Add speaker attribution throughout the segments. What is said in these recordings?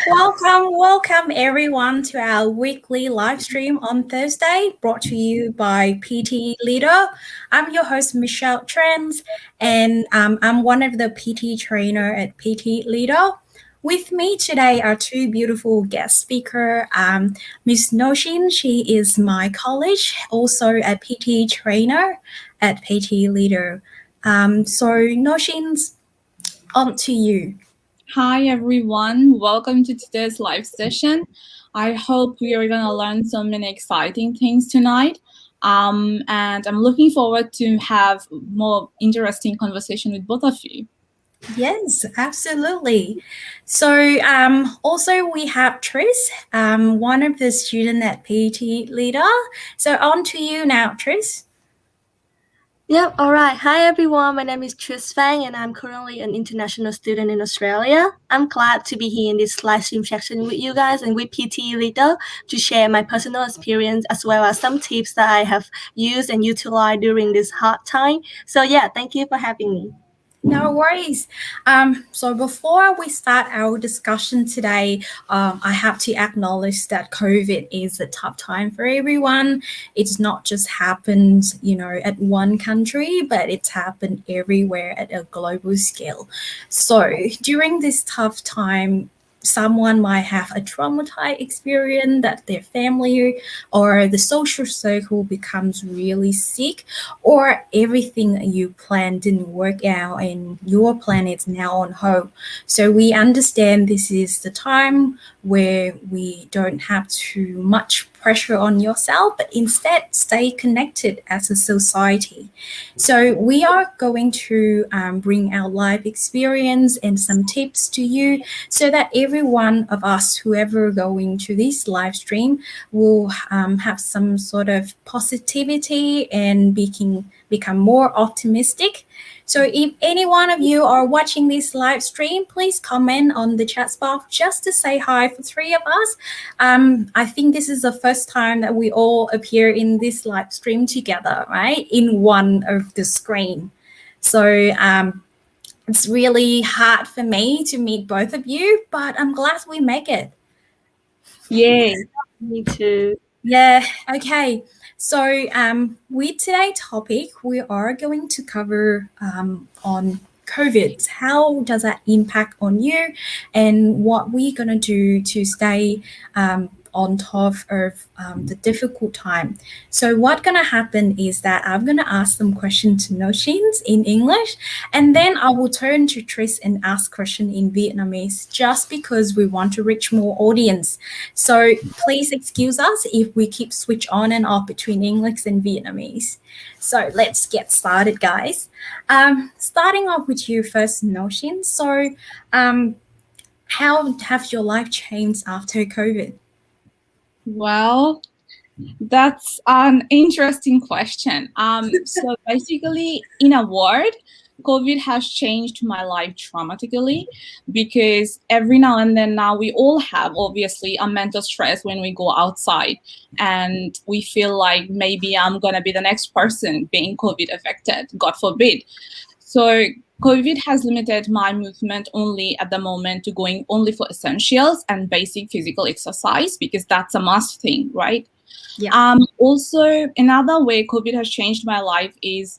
Speaker 1: Welcome everyone to our weekly live stream on Thursday, brought to you by PTE Leader. I'm your host, Michelle Trends, and I'm one of the PT trainer at PTE Leader. With me today are two beautiful guest speakers. Miss Noshin, she is my colleague, also a PT trainer at PT Leader. So Noshin's on to you.
Speaker 2: Hi everyone, welcome to today's live session. I hope we are going to learn so many exciting things tonight. And I'm looking forward to have more interesting conversation with both of you.
Speaker 1: Yes, absolutely. So also we have Tris, one of the students at PT Leader. So on to you now, Tris.
Speaker 3: Yep, all right. Hi, everyone. My name is Phan, and I'm currently an international student in Australia. I'm glad to be here in this live stream section with you guys and with PTE Leader to share my personal experience as well as some tips that I have used and utilized during this hard time. So yeah, thank you for having me.
Speaker 1: No worries. So before we start our discussion today, I have to acknowledge that COVID is a tough time for everyone. It's not just happened, at one country, but it's happened everywhere at a global scale. So during this tough time, someone might have a traumatized experience that their family or the social circle becomes really sick, or everything you planned didn't work out and your plan is now on hold. So we understand this is the time where we don't have too much pressure on yourself, but instead stay connected as a society. So we are going to bring our life experience and some tips to you so that every one of us, whoever going to this live stream, will have some sort of positivity and become more optimistic. So if any one of you are watching this live stream, please comment on the chat box just to say hi for three of us. I think this is the first time that we all appear in this live stream together, right? In one of the screen. So it's really hard for me to meet both of you, but I'm glad we make it.
Speaker 2: Yay.
Speaker 3: Me too.
Speaker 1: Yeah, okay. So with today's topic, we are going to cover on COVID. How does that impact on you, and what we're going to do to stay on top of the difficult time. So what's going to happen is that I'm going to ask some questions to Noshins in English, and then I will turn to Tris and ask question in Vietnamese, just because we want to reach more audience. So please excuse us if we keep switch on and off between English and Vietnamese. So let's get started, guys. Starting off with you first, Noshin. So how have your life changed after COVID?
Speaker 2: Well, that's an interesting question. So basically, in a word, COVID has changed my life traumatically, because every now and then now we all have obviously a mental stress when we go outside, and we feel like maybe I'm gonna be the next person being COVID affected, God forbid. So COVID has limited my movement only at the moment to going only for essentials and basic physical exercise, because that's a must thing, right?
Speaker 1: Yeah.
Speaker 2: Also, another way COVID has changed my life is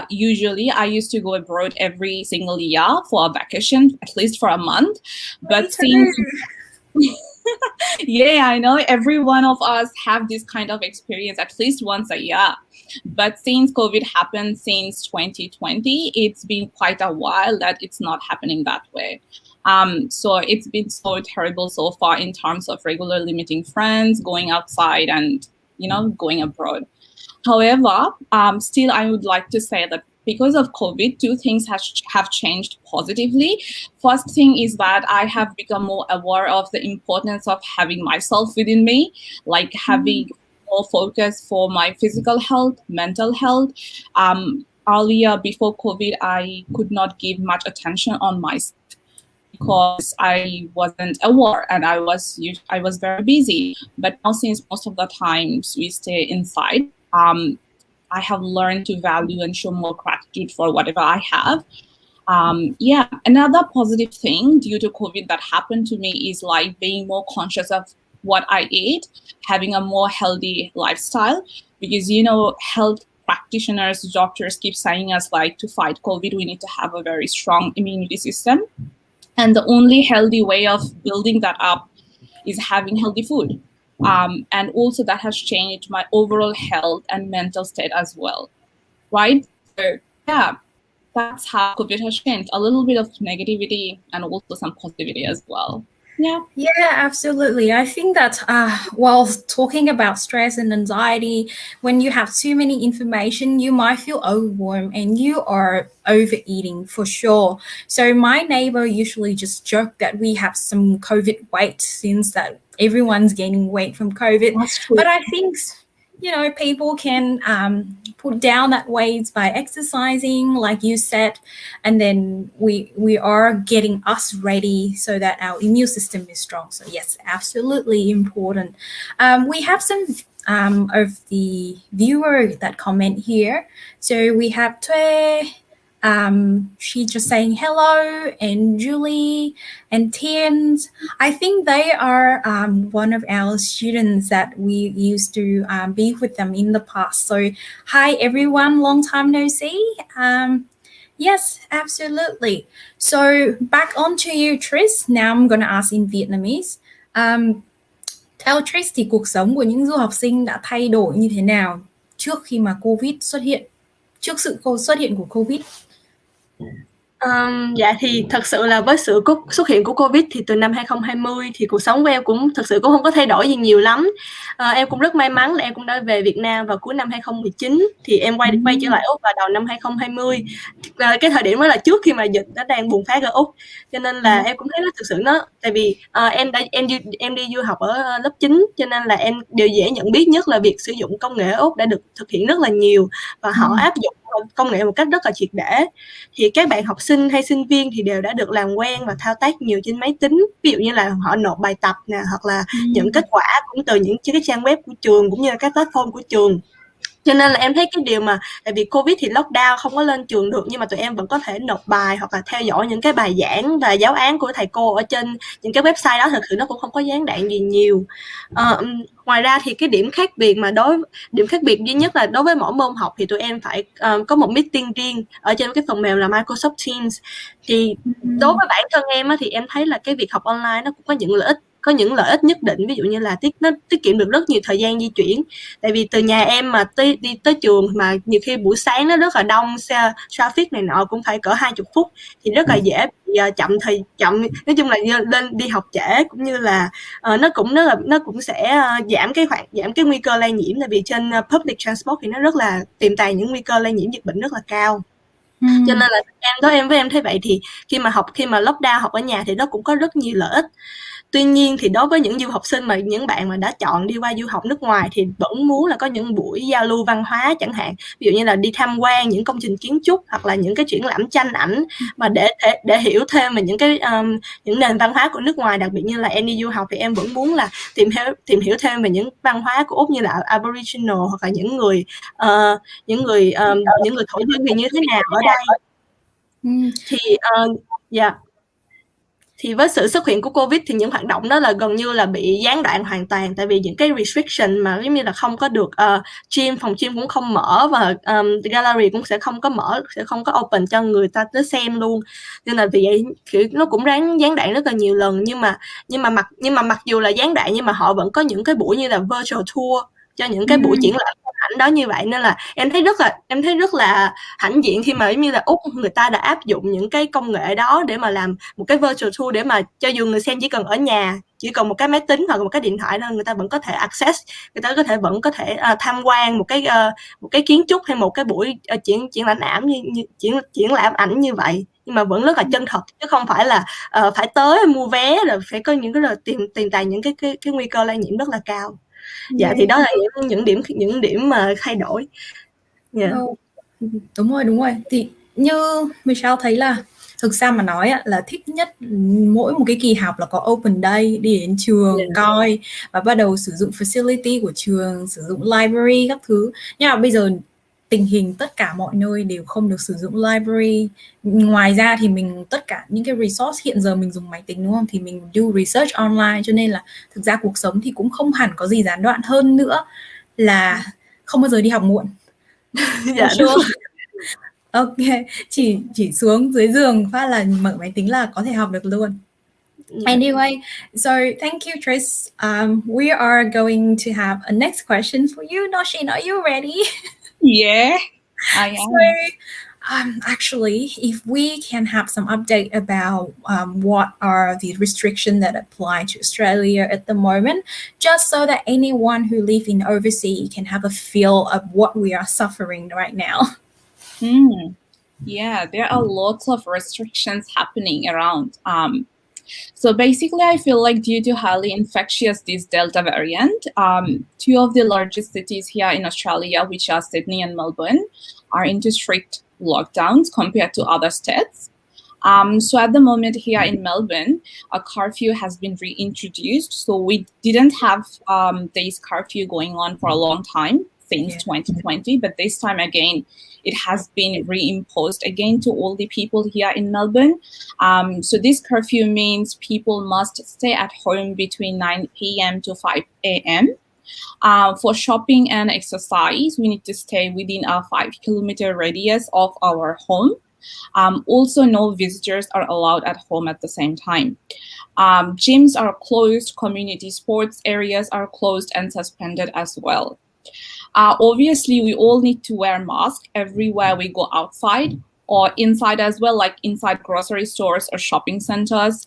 Speaker 2: usually I used to go abroad every single year for a vacation, at least for a month. But since yeah, I know every one of us have this kind of experience at least once a year. But since COVID happened since 2020, it's been quite a while that it's not happening that way. So it's been so terrible so far in terms of regularly meeting friends, going outside, and going abroad. However, still I would like to say that because of COVID, two things have changed positively. First thing is that I have become more aware of the importance of having myself within me, like having more focus for my physical health, mental health. Earlier, before COVID, I could not give much attention on myself because I wasn't aware and I was very busy. But now, since most of the times we stay inside, I have learned to value and show more gratitude for whatever I have. Yeah, another positive thing due to COVID that happened to me is like being more conscious of what I eat, having a more healthy lifestyle, because health practitioners, doctors keep saying us like to fight COVID, we need to have a very strong immunity system. And the only healthy way of building that up is having healthy food. And also that has changed my overall health and mental state as well, right? So yeah, that's how COVID has changed. A little bit of negativity and also some positivity as well.
Speaker 1: Yeah, absolutely. I think that while talking about stress and anxiety, when you have too many information, you might feel overwhelmed and you are overeating for sure. So my neighbor usually just joke that we have some COVID weight since that everyone's gaining weight from COVID.
Speaker 2: That's true.
Speaker 1: But I think people can put down that weight by exercising, like you said, and then we are getting us ready so that our immune system is strong. So yes, absolutely important. We have some of the viewer that comment here. So we have Tue. She's just saying hello, and Julie and Tian. I think they are one of our students that we used to be with them in the past. So hi everyone, long time no see. Yes, absolutely. So back on to you, Tris. Now I'm going to ask in Vietnamese. Theo Tris thì cuộc sống của những du học sinh đã thay đổi như thế nào trước khi mà COVID xuất hiện, trước sự xuất hiện của COVID?
Speaker 3: Dạ thì thật sự là với sự xuất hiện của Covid thì từ năm 2020 thì cuộc sống của em cũng thực sự cũng không có thay đổi gì nhiều lắm. Em cũng rất may mắn là em cũng đã về Việt Nam vào cuối năm 2019 thì em quay trở lại Úc vào đầu năm 2020. Cái thời điểm đó là trước khi mà dịch nó đang bùng phát ở Úc, cho nên là em cũng thấy nó thực sự tại vì em đi du học ở lớp 9, cho nên là em điều dễ nhận biết nhất là việc sử dụng công nghệ ở Úc đã được thực hiện rất là nhiều và họ áp dụng công nghệ một cách rất là triệt để. Thì các bạn học sinh hay sinh viên thì đều đã được làm quen và thao tác nhiều trên máy tính, ví dụ như là họ nộp bài tập nè, hoặc là những kết quả cũng từ những cái trang web của trường cũng như là các platform của trường. Cho nên là em thấy cái điều mà tại vì Covid thì lockdown không có lên trường được, nhưng mà tụi em vẫn có thể nộp bài hoặc là theo dõi những cái bài giảng và giáo án của thầy cô ở trên những cái website đó. Thực sự nó cũng không có gián đoạn gì nhiều. Ngoài ra thì cái điểm khác biệt duy nhất là đối với mỗi môn học thì tụi em phải có một meeting riêng ở trên cái phần mềm là Microsoft Teams. Thì đối với bản thân em thì em thấy là cái việc học online nó cũng có những lợi ích nhất định, ví dụ như là nó tiết kiệm được rất nhiều thời gian di chuyển. Tại vì từ nhà em mà đi tới trường mà nhiều khi buổi sáng nó rất là đông, xe traffic này nọ cũng phải cỡ 20 phút thì rất là dễ bị chậm. Nói chung là lên đi học trễ, cũng như là nó cũng sẽ giảm cái nguy cơ lây nhiễm, tại vì trên public transport thì nó rất là tiềm tàng những nguy cơ lây nhiễm dịch bệnh rất là cao. Cho nên là em thấy vậy thì khi mà lockdown học ở nhà thì nó cũng có rất nhiều lợi ích. Tuy nhiên thì đối với những du học sinh những bạn mà đã chọn đi qua du học nước ngoài thì vẫn muốn là có những buổi giao lưu văn hóa chẳng hạn, ví dụ như là đi tham quan những công trình kiến trúc hoặc là những cái triển lãm tranh ảnh, mà để hiểu thêm về những nền văn hóa của nước ngoài. Đặc biệt như là em đi du học thì em vẫn muốn là tìm hiểu thêm về những văn hóa của Úc như là Aboriginal hoặc là những người thổ dân thì như thế nào ở đây. Thì với sự xuất hiện của Covid thì những hoạt động đó là gần như là bị gián đoạn hoàn toàn, tại vì những cái restriction mà giống như là không có được phòng gym cũng không mở, và gallery cũng sẽ không có mở, sẽ không có open cho người ta tới xem luôn. Nên là vì vậy kiểu nó cũng gián đoạn rất là nhiều lần, nhưng mà mặc dù là gián đoạn nhưng mà họ vẫn có những cái buổi như là virtual tour cho những cái buổi triển lãm ảnh đó như vậy. Nên là em thấy rất là hãnh diện khi mà giống như là Úc người ta đã áp dụng những cái công nghệ đó để mà làm một cái virtual tour, để mà cho dù người xem chỉ cần ở nhà, chỉ cần một cái máy tính hoặc một cái điện thoại đó, người ta vẫn có thể access, người ta vẫn có thể tham quan một cái kiến trúc hay một cái buổi triển lãm ảnh như vậy, nhưng mà vẫn rất là chân thật, chứ không phải là phải tới mua vé rồi phải có những cái tiềm tàng những cái nguy cơ lây nhiễm rất là cao. Dạ thì đó là những điểm mà thay đổi.
Speaker 1: Đúng rồi. Thì như Michelle thấy là thực ra mà nói là thích nhất mỗi một cái kỳ học là có open day, đi đến trường coi và bắt đầu sử dụng facility của trường, sử dụng library các thứ. Nhưng mà bây giờ tình hình tất cả mọi nơi đều không được sử dụng library. Ngoài ra thì mình tất cả những cái resource hiện giờ mình dùng máy tính đúng không, thì mình do research online, cho nên là thực ra cuộc sống thì cũng không hẳn có gì gián đoạn hơn nữa là không bao giờ đi học muộn.
Speaker 3: Dạ đúng rồi.
Speaker 1: Ok, chỉ xuống dưới giường phát là mở máy tính là có thể học được luôn. Anyway, so thank you, Tris. We are going to have a next question for you. Noshin, are you ready?
Speaker 2: Yeah, I am.
Speaker 1: So, actually, if we can have some update about what are the restrictions that apply to Australia at the moment, just so that anyone who live in overseas can have a feel of what we are suffering right now.
Speaker 2: Yeah, there are lots of restrictions happening around. So basically, I feel like due to highly infectious this Delta variant, two of the largest cities here in Australia, which are Sydney and Melbourne, are into strict lockdowns compared to other states. So at the moment here in Melbourne, a curfew has been reintroduced. So we didn't have this curfew going on for a long time since 2020, but this time again, it has been reimposed again to all the people here in Melbourne. So this curfew means people must stay at home between 9 p.m. to 5 a.m. For shopping and exercise, we need to stay within a 5-kilometer radius of our home. Also, no visitors are allowed at home at the same time. Gyms are closed, community sports areas are closed and suspended as well. Obviously, we all need to wear masks everywhere we go outside or inside as well, like inside grocery stores or shopping centers.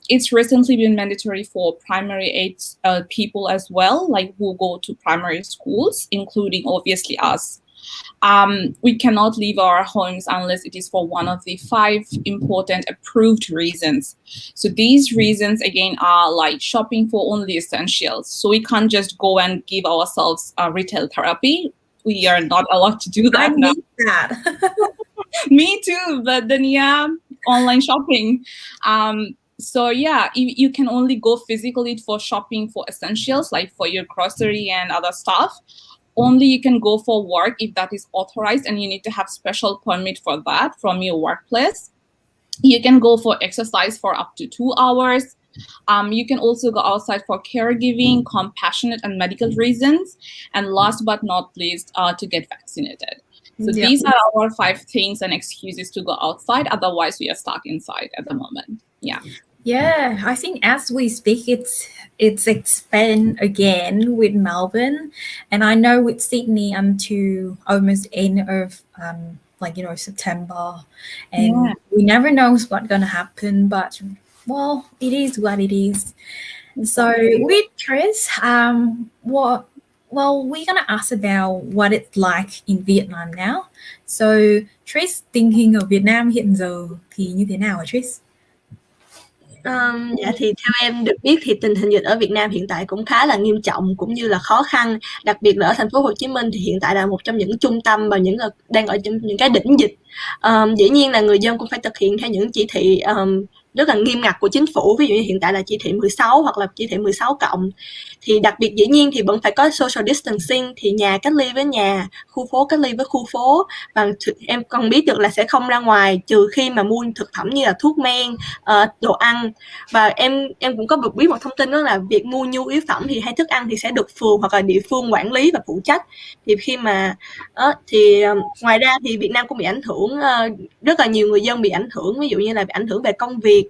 Speaker 2: It's recently been mandatory for primary age people as well, like who go to primary schools, including obviously us. We cannot leave our homes unless it is for one of the 5 important approved reasons. So these reasons again are like shopping for only essentials. So we can't just go and give ourselves retail therapy. We are not allowed to do that.
Speaker 1: I need that.
Speaker 2: Me too, but then yeah, online shopping. So yeah, you can only go physically for shopping for essentials, like for your grocery and other stuff. Only you can go for work if that is authorized, and you need to have special permit for that from your workplace. You can go for exercise for up to 2 hours. You can also go outside for caregiving, compassionate and medical reasons. And last but not least, to get vaccinated. So these are our 5 things and excuses to go outside. Otherwise, we are stuck inside at the moment. Yeah.
Speaker 1: Yeah, I think as we speak, it's expand again with Melbourne, and I know with Sydney until almost end of September, and we never know what's gonna happen. But well, it is what it is. So with Chris, we're gonna ask about what it's like in Vietnam now. So Tris, tình hình ở Việt Nam hiện giờ thì như thế nào hả Tris?
Speaker 3: Dạ thì theo em được biết thì tình hình dịch ở Việt Nam hiện tại cũng khá là nghiêm trọng cũng như là khó khăn, đặc biệt là ở thành phố Hồ Chí Minh thì hiện tại là một trong những trung tâm và đang ở những cái đỉnh dịch. Dĩ nhiên là người dân cũng phải thực hiện theo những chỉ thị rất là nghiêm ngặt của chính phủ, ví dụ như hiện tại là chỉ thị 16 hoặc là chỉ thị 16 cộng. Thì đặc biệt dĩ nhiên thì vẫn phải có social distancing, thì nhà cách ly với nhà, khu phố cách ly với khu phố, và em còn biết được là sẽ không ra ngoài trừ khi mà mua thực phẩm như là thuốc men, đồ ăn. Và em cũng có được biết một thông tin đó là việc mua nhu yếu phẩm thì hay thức ăn thì sẽ được phường hoặc là địa phương quản lý và phụ trách. Thì khi mà ngoài ra thì Việt Nam cũng bị ảnh hưởng, rất là nhiều người dân bị ảnh hưởng, ví dụ như là bị ảnh hưởng về công việc,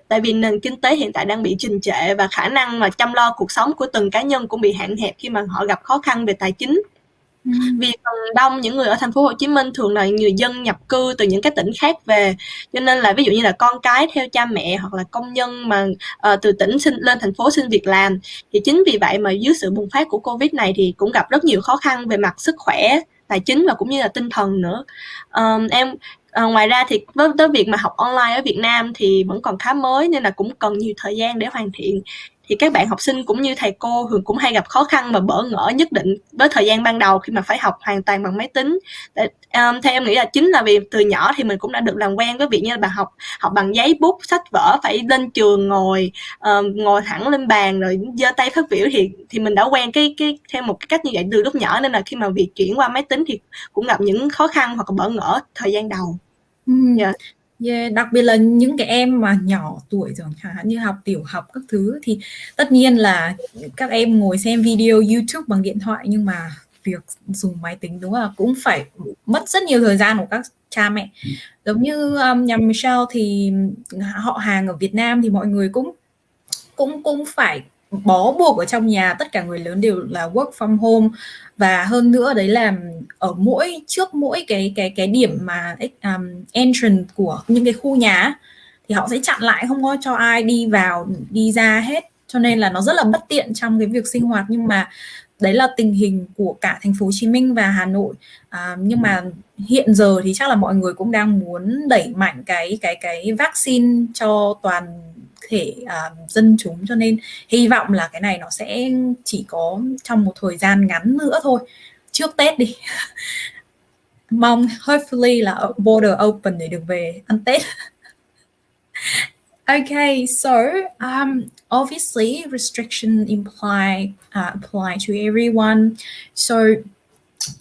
Speaker 3: tại vì nền kinh tế hiện tại đang bị đình trệ và khả năng mà chăm lo cuộc sống của từng cá nhân cũng bị hạn hẹp khi mà họ gặp khó khăn về tài chính. Vì phần đông những người ở thành phố Hồ Chí Minh thường là người dân nhập cư từ những cái tỉnh khác về, cho nên là ví dụ như là con cái theo cha mẹ hoặc là công nhân mà từ tỉnh lên thành phố xin việc làm. Thì chính vì vậy mà dưới sự bùng phát của Covid này thì cũng gặp rất nhiều khó khăn về mặt sức khỏe, tài chính và cũng như là tinh thần nữa. Ngoài ra thì với việc mà học online ở Việt Nam thì vẫn còn khá mới nên là cũng cần nhiều thời gian để hoàn thiện. thì các bạn học sinh cũng như thầy cô thường cũng hay gặp khó khăn và bỡ ngỡ nhất định với thời gian ban đầu khi mà phải học hoàn toàn bằng máy tính. Theo em nghĩ là chính là vì từ nhỏ thì mình cũng đã được làm quen với việc như là học bằng giấy bút, sách vở, phải lên trường ngồi thẳng lên bàn rồi giơ tay phát biểu, thì mình đã quen cái theo một cái cách như vậy từ lúc nhỏ, nên là khi mà việc chuyển qua máy tính thì cũng gặp những khó khăn hoặc là bỡ ngỡ thời gian đầu.
Speaker 1: Yeah, đặc biệt là những cái em mà nhỏ tuổi rồi, chẳng hạn như học tiểu học các thứ, thì tất nhiên là các em ngồi xem video YouTube bằng điện thoại, nhưng mà việc dùng máy tính đúng là cũng phải mất rất nhiều thời gian của các cha mẹ. Giống như nhà Michelle thì họ hàng ở Việt Nam thì mọi người cũng phải bó buộc ở trong nhà, tất cả người lớn đều là work from home, và hơn nữa đấy là ở trước mỗi cái điểm mà entrance của những cái khu nhà thì họ sẽ chặn lại, không có cho ai đi vào đi ra hết, cho nên là nó rất là bất tiện trong cái việc sinh hoạt. Nhưng mà đấy là tình hình của cả thành phố Hồ Chí Minh và Hà Nội. Nhưng mà hiện giờ thì chắc là mọi người cũng đang muốn đẩy mạnh cái vaccine cho toàn thể dân chúng, cho nên hy vọng là cái này nó sẽ chỉ có trong một thời gian ngắn nữa thôi, trước Tết đi. Mong hopefully là border open để được về ăn Tết. Okay, so obviously restriction apply to everyone. So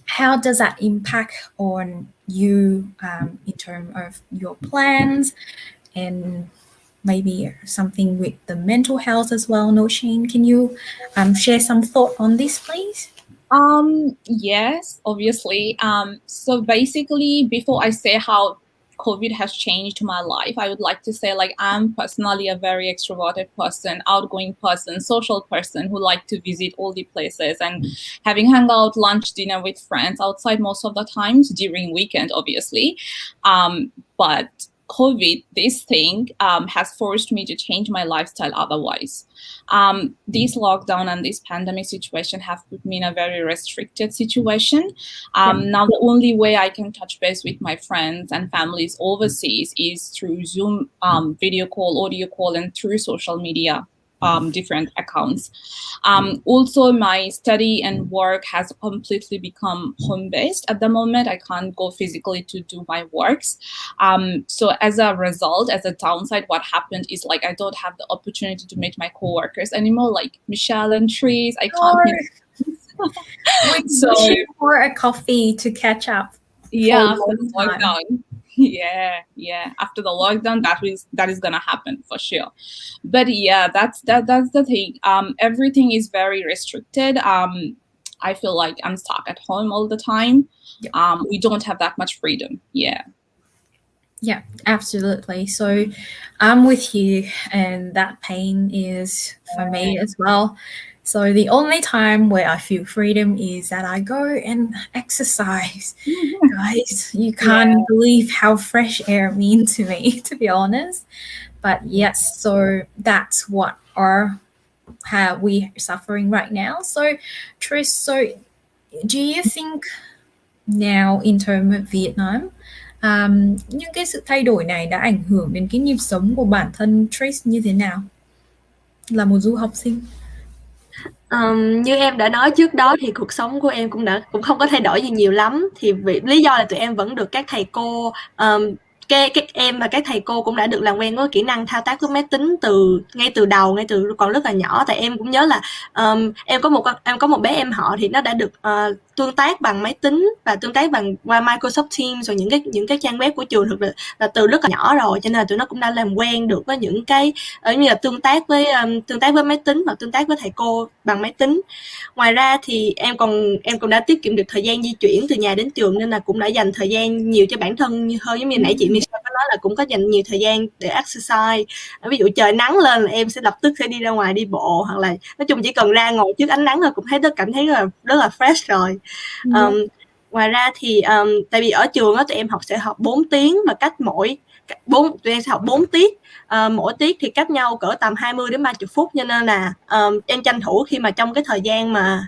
Speaker 1: how does that impact on you in terms of your plans and maybe something with the mental health as well? Noshin, can you share some thought on this, please?
Speaker 2: Yes, obviously. So basically, before I say how COVID has changed my life, I would like to say, like, I'm personally a very extroverted person, outgoing person, social person who like to visit all the places and having hangout, lunch, dinner with friends outside most of the times during weekend, obviously. But COVID, this thing has forced me to change my lifestyle otherwise. This lockdown and this pandemic situation have put me in a very restricted situation. Now the only way I can touch base with my friends and families overseas is through Zoom, video call, audio call, and through social media. Different accounts. Also, my study and work has completely become home-based at the moment. I can't go physically to do my works. So as a result, as a downside, what happened is, like, I don't have the opportunity to meet my co-workers anymore, like Michelle and Therese. I can't meet.
Speaker 1: So for a coffee to catch up.
Speaker 2: Yeah, after the lockdown. Yeah. After the lockdown, that is gonna happen for sure. But yeah, that's the thing. Everything is very restricted. I feel like I'm stuck at home all the time. We don't have that much freedom.
Speaker 1: Yeah, absolutely. So I'm with you, and that pain is for me as well. So the only time where I feel freedom is that I go and exercise. Guys, you can't believe how fresh air means to me, to be honest. But yes, so that's what how we are suffering right now. So Tris, so do you think now in terms of Vietnam, những cái sự thay đổi này đã ảnh hưởng đến cái nhịp sống của bản thân Trace như thế nào? Là một du học sinh.
Speaker 3: Như em đã nói trước đó thì cuộc sống của em cũng không có thay đổi gì nhiều lắm. Thì lý do là tụi em vẫn được các thầy cô, các em và các thầy cô cũng đã được làm quen với kỹ năng thao tác với máy tính ngay từ còn rất là nhỏ. Tại em cũng nhớ là em có một bé em họ thì nó đã được tương tác bằng máy tính và tương tác qua Microsoft Teams rồi những cái trang web của trường thực là từ rất là nhỏ rồi, cho nên là tụi nó cũng đã làm quen được với những cái như là tương tác với máy tính và tương tác với thầy cô bằng máy tính. Ngoài ra thì em còn đã tiết kiệm được thời gian di chuyển từ nhà đến trường, nên là cũng đã dành thời gian nhiều cho bản thân hơn. Giống như nãy chị Michelle có nói là cũng có dành nhiều thời gian để exercise. Ví dụ trời nắng lên là em sẽ lập tức đi ra ngoài đi bộ, hoặc là nói chung chỉ cần ra ngồi trước ánh nắng là cũng cảm thấy rất là fresh rồi. Ngoài ra thì tại vì ở trường tụi em sẽ học 4 tiếng và tụi em sẽ học 4 tiết, mỗi tiết thì cách nhau cỡ tầm 20 đến 30 phút, cho nên là em tranh thủ khi mà trong cái thời gian mà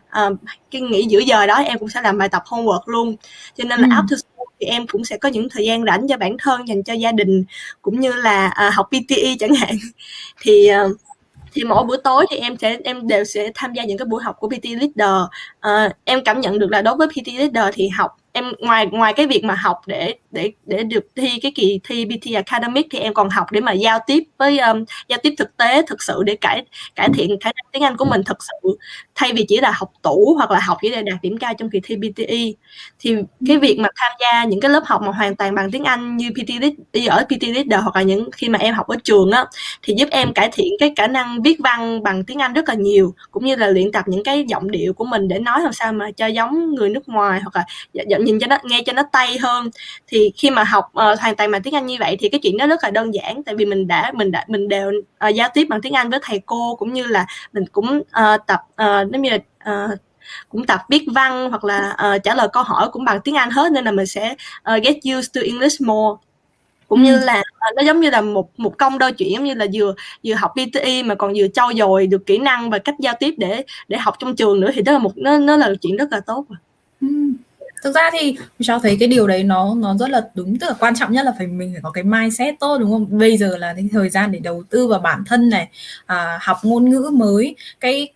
Speaker 3: cái nghỉ giữa giờ đó em cũng sẽ làm bài tập homework luôn, cho nên là after school thì em cũng sẽ có những thời gian rảnh cho bản thân, dành cho gia đình, cũng như là học PTE chẳng hạn. Thì mỗi buổi tối thì em đều sẽ tham gia những cái buổi học của PT Leader. Em cảm nhận được là đối với PT Leader thì học em ngoài cái việc mà học để được thi cái kỳ thi PT Academic thì em còn học để mà giao tiếp với giao tiếp thực tế thực sự để cải thiện khả năng tiếng Anh của mình thực sự, thay vì chỉ là học tủ hoặc là học chỉ để đạt điểm cao trong kỳ thi PTE. Thì cái việc mà tham gia những cái lớp học mà hoàn toàn bằng tiếng Anh như ở PT Leader hoặc là những khi mà em học ở trường á, thì giúp em cải thiện cái khả năng viết văn bằng tiếng Anh rất là nhiều, cũng như là luyện tập những cái giọng điệu của mình để nói làm sao mà cho giống người nước ngoài, hoặc là nhìn cho nó nghe cho nó Tây hơn. Thì khi mà học hoàn toàn bằng tiếng Anh như vậy thì cái chuyện đó rất là đơn giản, tại vì mình đều giao tiếp bằng tiếng Anh với thầy cô, cũng như là mình cũng tập giống như là cũng tập viết văn hoặc là trả lời câu hỏi cũng bằng tiếng Anh hết, nên là mình sẽ get used to English more. Cũng như là nó giống như là một công đôi chuyện, giống như là vừa học PTE mà còn vừa trau dồi được kỹ năng và cách giao tiếp để học trong trường nữa, thì đó là nó là chuyện rất là tốt.
Speaker 1: Thực ra thì Michelle thấy cái điều đấy nó rất là đúng, tức là quan trọng nhất là mình phải có cái mindset tốt, đúng không? Bây giờ là cái thời gian để đầu tư vào bản thân này, học ngôn ngữ mới. Cái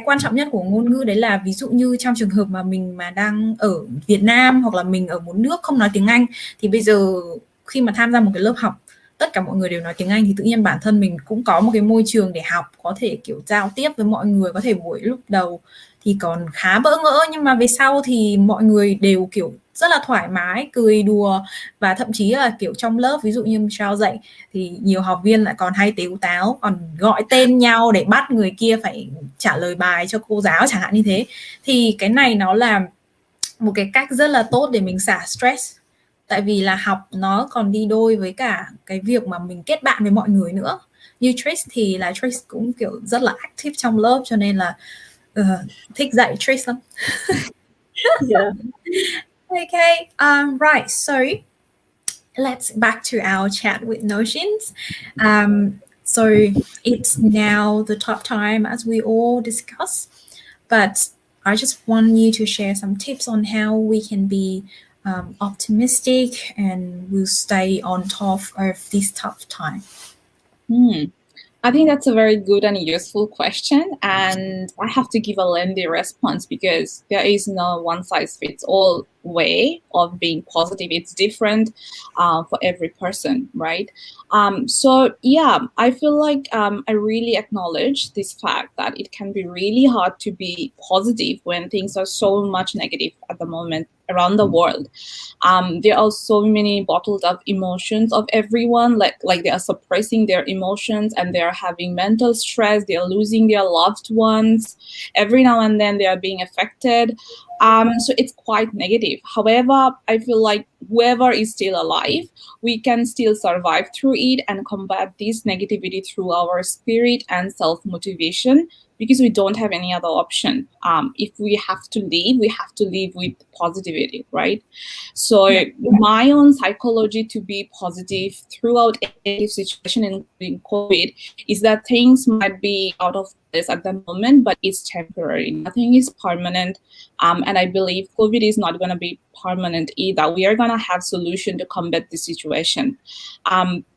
Speaker 1: quan trọng nhất của ngôn ngữ đấy là, ví dụ như trong trường hợp mà mình mà đang ở Việt Nam hoặc là mình ở một nước không nói tiếng Anh, thì bây giờ khi mà tham gia một cái lớp học tất cả mọi người đều nói tiếng Anh thì tự nhiên bản thân mình cũng có một cái môi trường để học, có thể kiểu giao tiếp với mọi người. Có thể buổi lúc đầu thì còn khá bỡ ngỡ, nhưng mà về sau thì mọi người đều kiểu rất là thoải mái, cười đùa, và thậm chí là kiểu trong lớp, ví dụ như Michelle dạy thì nhiều học viên lại còn hay tếu táo, còn gọi tên nhau để bắt người kia phải trả lời bài cho cô giáo chẳng hạn như thế. Thì cái này nó là một cái cách rất là tốt để mình xả stress, tại vì là học nó còn đi đôi với cả cái việc mà mình kết bạn với mọi người nữa. Như Trish thì là Trish cũng kiểu rất là active trong lớp, cho nên là thích dạy Trish lắm.
Speaker 3: Yeah.
Speaker 1: Okay, right, so let's back to our chat with Noshins. So it's now the top time, as we all discuss, but I just want you to share some tips on how we can be optimistic and will stay on top of this tough time.
Speaker 2: I think that's a very good and useful question, and I have to give a lengthy response because there is no one-size-fits-all way of being positive. It's different for every person, right? So yeah, I feel like I really acknowledge this fact that it can be really hard to be positive when things are so much negative at the moment around the world. There are so many bottled up emotions of everyone, like they are suppressing their emotions and they are having mental stress, they are losing their loved ones. Every now and then they are being affected. So it's quite negative. However, I feel like whoever is still alive, we can still survive through it and combat this negativity through our spirit and self-motivation, because we don't have any other option. If we have to live with positivity, right? So my own psychology to be positive throughout any situation, including COVID, is that things might be out of place at the moment, but it's temporary. Nothing is permanent. And I believe COVID is not going to be permanent either. We are going to have solution to combat the situation.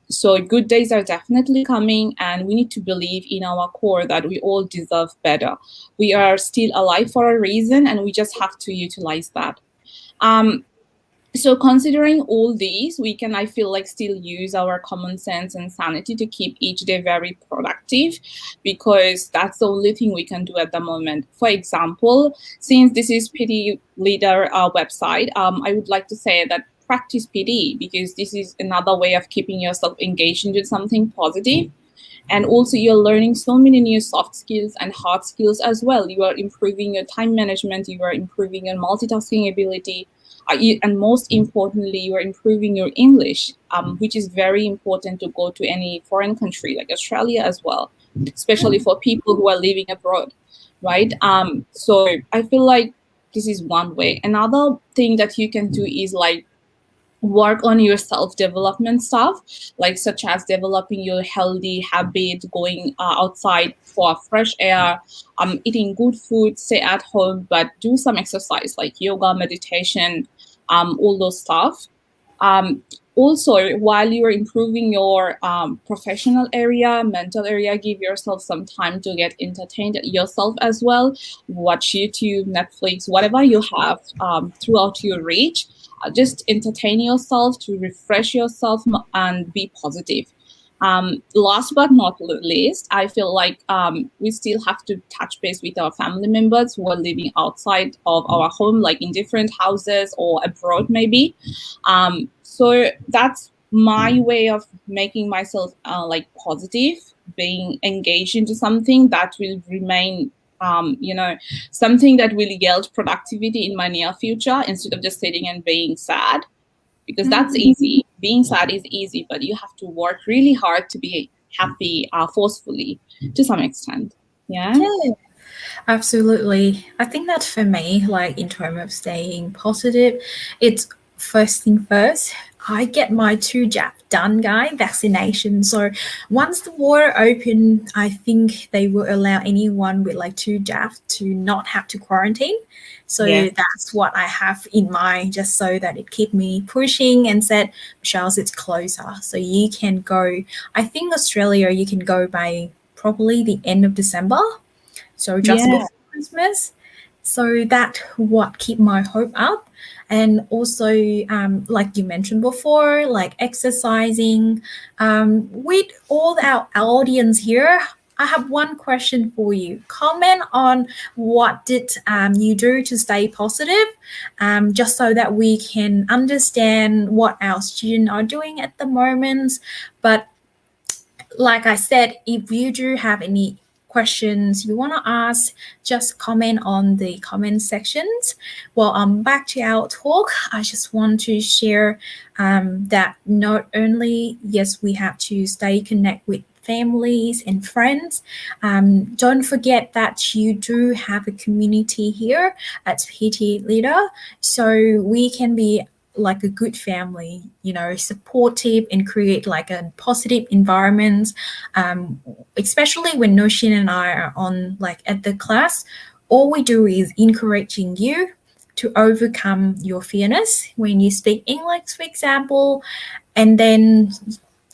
Speaker 2: So good days are definitely coming, and we need to believe in our core that we all deserve better. We are still alive for a reason, and we just have to utilize that. So considering all these, we can, I feel like, still use our common sense and sanity to keep each day very productive, because that's the only thing we can do at the moment. For example, since this is PTE Leader website, I would like to say that practice PTE, because this is another way of keeping yourself engaged into something positive. And also you're learning so many new soft skills and hard skills as well. You are improving your time management, you are improving your multitasking ability, and most importantly, you are improving your English, which is very important to go to any foreign country like Australia as well, especially for people who are living abroad, right? So I feel like this is one way. Another thing that you can do is like work on your self-development stuff, like such as developing your healthy habit, going outside for fresh air, eating good food, stay at home, but do some exercise like yoga, meditation, all those stuff. Also, while you're improving your professional area, mental area, give yourself some time to get entertained yourself as well. Watch YouTube, Netflix, whatever you have throughout your reach. Just entertain yourself to refresh yourself and be positive. Last but not least, I feel like we still have to touch base with our family members who are living outside of our home, like in different houses or abroad maybe. So that's my way of making myself like positive, being engaged into something that will remain something that will yield productivity in my near future, instead of just sitting and being sad. Because that's easy. Being sad is easy, but you have to work really hard to be happy forcefully to some extent. Yeah,
Speaker 1: absolutely. I think that for me, like in terms of staying positive, it's first thing first. I get my 2 jab done, guy, vaccination. So once the border open, I think they will allow anyone with like 2 jabs to not have to quarantine. So that's what I have in mind, just so that it keep me pushing and said, Michelle's, it's closer. So you can go, I think Australia, you can go by probably the end of December. So just before Christmas. So that what keep my hope up. And also, like you mentioned before, like exercising. With all our audience here, I have one question for you. Comment on what did you do to stay positive, just so that we can understand what our students are doing at the moment. But like I said, if you do have any questions you want to ask, just comment on the comment sections. Well, back to our talk. I just want to share that not only, yes, we have to stay connected with families and friends. Don't forget that you do have a community here at PTE Leader, so we can be like a good family, supportive and create like a positive environment. Especially when Noshin and I are on like at the class, all we do is encouraging you to overcome your fearness when you speak English, for example, and then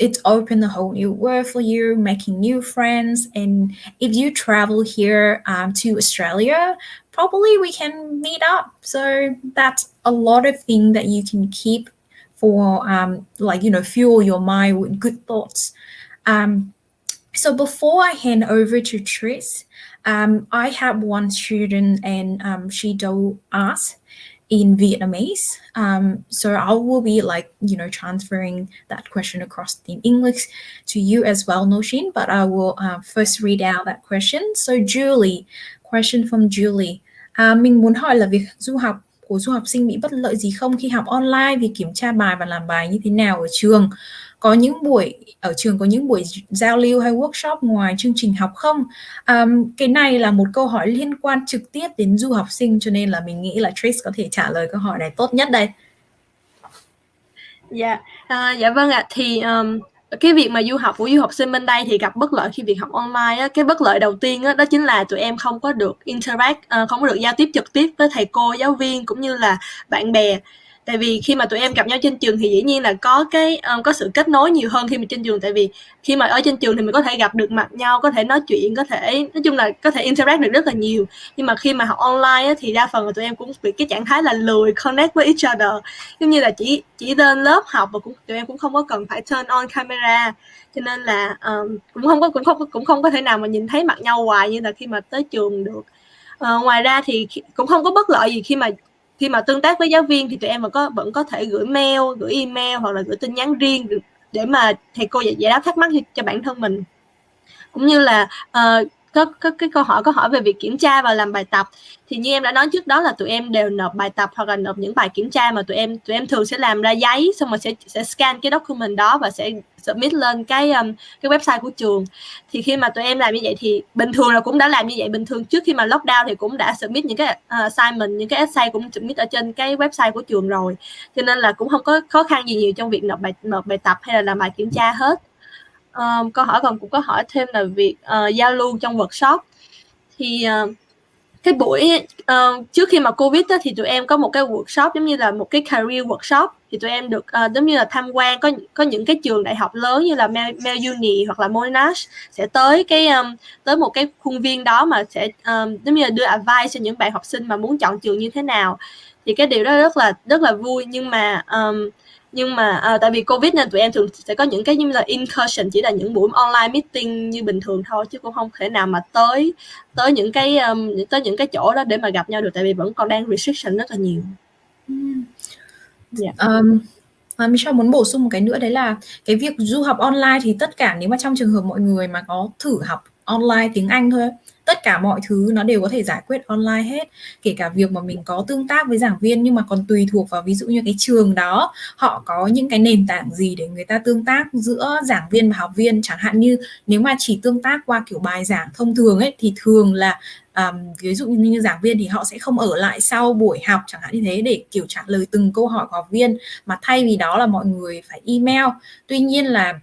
Speaker 1: it's opened a whole new world for you, making new friends. And if you travel here to Australia, probably we can meet up. So that's a lot of things that you can keep for fuel your mind with good thoughts. So before I hand over to Tris, I have one student and she do ask in Vietnamese. So I will be transferring that question across in English to you as well, Noshin, but I will first read out that question. So Julie, question from Julie. Mình muốn hỏi là việc của du học sinh bị bất lợi gì không khi học online, việc kiểm tra bài và làm bài như thế nào ở trường? Có những buổi giao lưu hay workshop ngoài chương trình học không? Cái này là một câu hỏi liên quan trực tiếp đến du học sinh, cho nên là mình nghĩ là Trace có thể trả lời câu hỏi này tốt nhất đây.
Speaker 3: Dạ vâng ạ. Thì cái việc mà du học sinh bên đây thì gặp bất lợi khi việc học online á. Cái bất lợi đầu tiên á, đó chính là tụi em không có được interact, không có được giao tiếp trực tiếp với thầy cô, giáo viên cũng như là bạn bè. Tại vì khi mà tụi em gặp nhau trên trường thì dĩ nhiên là có sự kết nối nhiều hơn khi mà trên trường. Tại vì khi mà ở trên trường thì mình có thể gặp được mặt nhau, có thể nói chuyện, nói chung là có thể interact được rất là nhiều. Nhưng mà khi mà học online á, thì đa phần là tụi em cũng bị cái trạng thái là lười connect với each other, giống như là chỉ lên lớp học và tụi em cũng không có cần phải turn on camera, cho nên là cũng không có thể nào mà nhìn thấy mặt nhau hoài như là khi mà tới trường được. Ngoài ra thì cũng không có bất lợi gì khi mà tương tác với giáo viên, thì tụi em vẫn có thể gửi mail, gửi email hoặc là gửi tin nhắn riêng để mà thầy cô giải đáp thắc mắc cho bản thân mình. Cũng như là có cái câu hỏi về việc kiểm tra và làm bài tập, thì như em đã nói trước đó là tụi em đều nộp bài tập hoặc là nộp những bài kiểm tra mà tụi em thường sẽ làm ra giấy, xong rồi sẽ scan cái document đó và sẽ submit lên cái website của trường. Thì khi mà tụi em làm như vậy thì bình thường là cũng đã làm như vậy, bình thường trước khi mà lockdown thì cũng đã submit những cái assignment, những cái essay cũng submit ở trên cái website của trường rồi, cho nên là cũng không có khó khăn gì nhiều trong việc nộp bài tập hay là làm bài kiểm tra hết. Câu hỏi cũng có hỏi thêm là việc giao lưu trong workshop, thì cái buổi trước khi mà Covid á, thì tụi em có một cái workshop giống như là một cái career workshop, thì tụi em được giống như là tham quan, có những cái trường đại học lớn như là Mel Uni hoặc là Monash sẽ tới tới một cái khuôn viên đó mà sẽ giống như là đưa advice cho những bạn học sinh mà muốn chọn trường như thế nào. Thì cái điều đó rất là vui, nhưng mà tại vì Covid nên tụi em thường sẽ có những cái như là incursion, chỉ là những buổi online meeting như bình thường thôi, chứ cũng không thể nào mà tới những cái chỗ đó để mà gặp nhau được, tại vì vẫn còn đang restriction rất là nhiều.
Speaker 1: Michelle muốn bổ sung một cái nữa, đấy là cái việc du học online thì tất cả, nếu mà trong trường hợp mọi người mà có thử học online tiếng Anh thôi, tất cả mọi thứ nó đều có thể giải quyết online hết, kể cả việc mà mình có tương tác với giảng viên, nhưng mà còn tùy thuộc vào ví dụ như cái trường đó họ có những cái nền tảng gì để người ta tương tác giữa giảng viên và học viên. Chẳng hạn như nếu mà chỉ tương tác qua kiểu bài giảng thông thường ấy thì thường là ví dụ như giảng viên thì họ sẽ không ở lại sau buổi học chẳng hạn như thế để kiểu trả lời từng câu hỏi của học viên, mà thay vì đó là mọi người phải email. Tuy nhiên là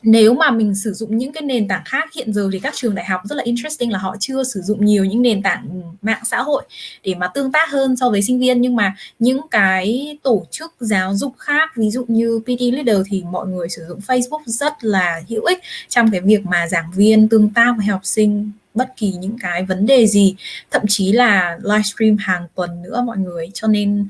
Speaker 1: nếu mà mình sử dụng những cái nền tảng khác, hiện giờ thì các trường đại học rất là interesting là họ chưa sử dụng nhiều những nền tảng mạng xã hội để mà tương tác hơn so với sinh viên, nhưng mà những cái tổ chức giáo dục khác ví dụ như PTE Leader thì mọi người sử dụng Facebook rất là hữu ích trong cái việc mà giảng viên tương tác với học sinh bất kỳ những cái vấn đề gì, thậm chí là livestream hàng tuần nữa mọi người. Cho nên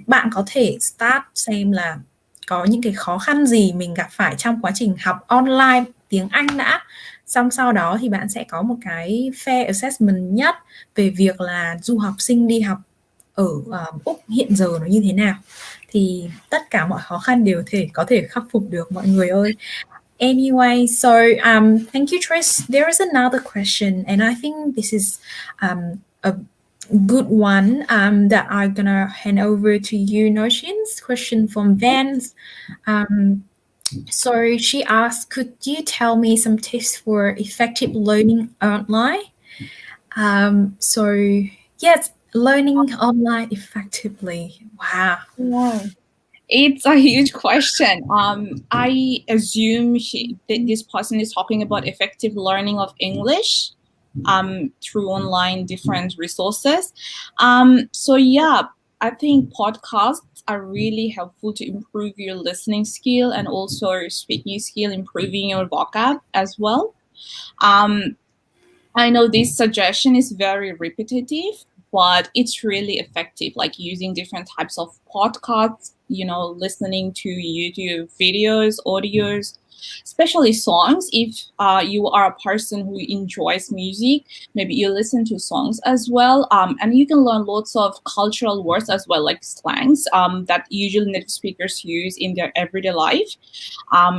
Speaker 1: bạn có thể start xem là có những cái khó khăn gì mình gặp phải trong quá trình học online tiếng Anh đã, xong sau đó thì bạn sẽ có một cái fair assessment nhất về việc là du học sinh đi học ở Úc hiện giờ nó như thế nào, thì tất cả mọi khó khăn đều có thể khắc phục được mọi người ơi. Anyway, so thank you, Tris. There is another question, and I think this is a good one that I'm gonna hand over to you, Noshin's question from Vans. So she asked, could you tell me some tips for effective learning online? So yes, learning online effectively. Wow.
Speaker 2: It's a huge question. I assume this person is talking about effective learning of English through online different resources. So yeah, I think podcasts are really helpful to improve your listening skill and also speaking skill, improving your vocab as well. I know this suggestion is very repetitive, but it's really effective, like using different types of podcasts, listening to YouTube videos, audios, especially songs. If you are a person who enjoys music, maybe you listen to songs as well, and you can learn lots of cultural words as well, like slangs that usually native speakers use in their everyday life.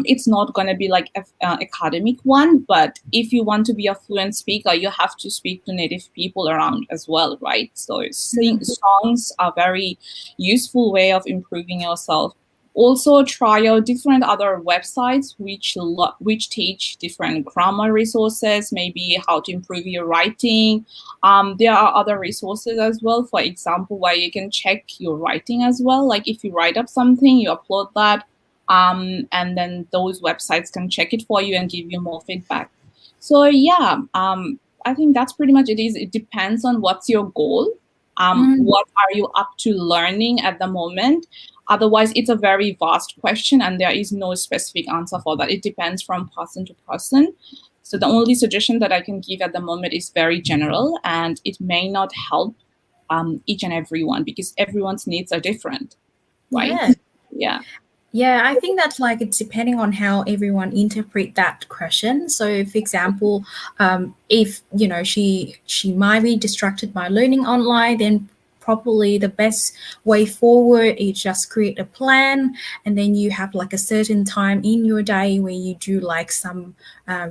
Speaker 2: It's not going to be like an academic one, but if you want to be a fluent speaker, you have to speak to native people around as well, right? So songs are very useful way of improving yourself. Also, try out different other websites which teach different grammar resources, maybe how to improve your writing. There are other resources as well, for example, where you can check your writing as well. Like if you write up something, you upload that, and then those websites can check it for you and give you more feedback. So yeah, I think that's pretty much it. It depends on what's your goal. What are you up to learning at the moment? Otherwise, it's a very vast question and there is no specific answer for that. It depends from person to person. So the only suggestion that I can give at the moment is very general, and it may not help each and every one because everyone's needs are different, right?
Speaker 1: Yeah, I think that's like it's depending on how everyone interpret that question. So, for example, if she might be distracted by learning online, then probably the best way forward is just create a plan, and then you have like a certain time in your day where you do like some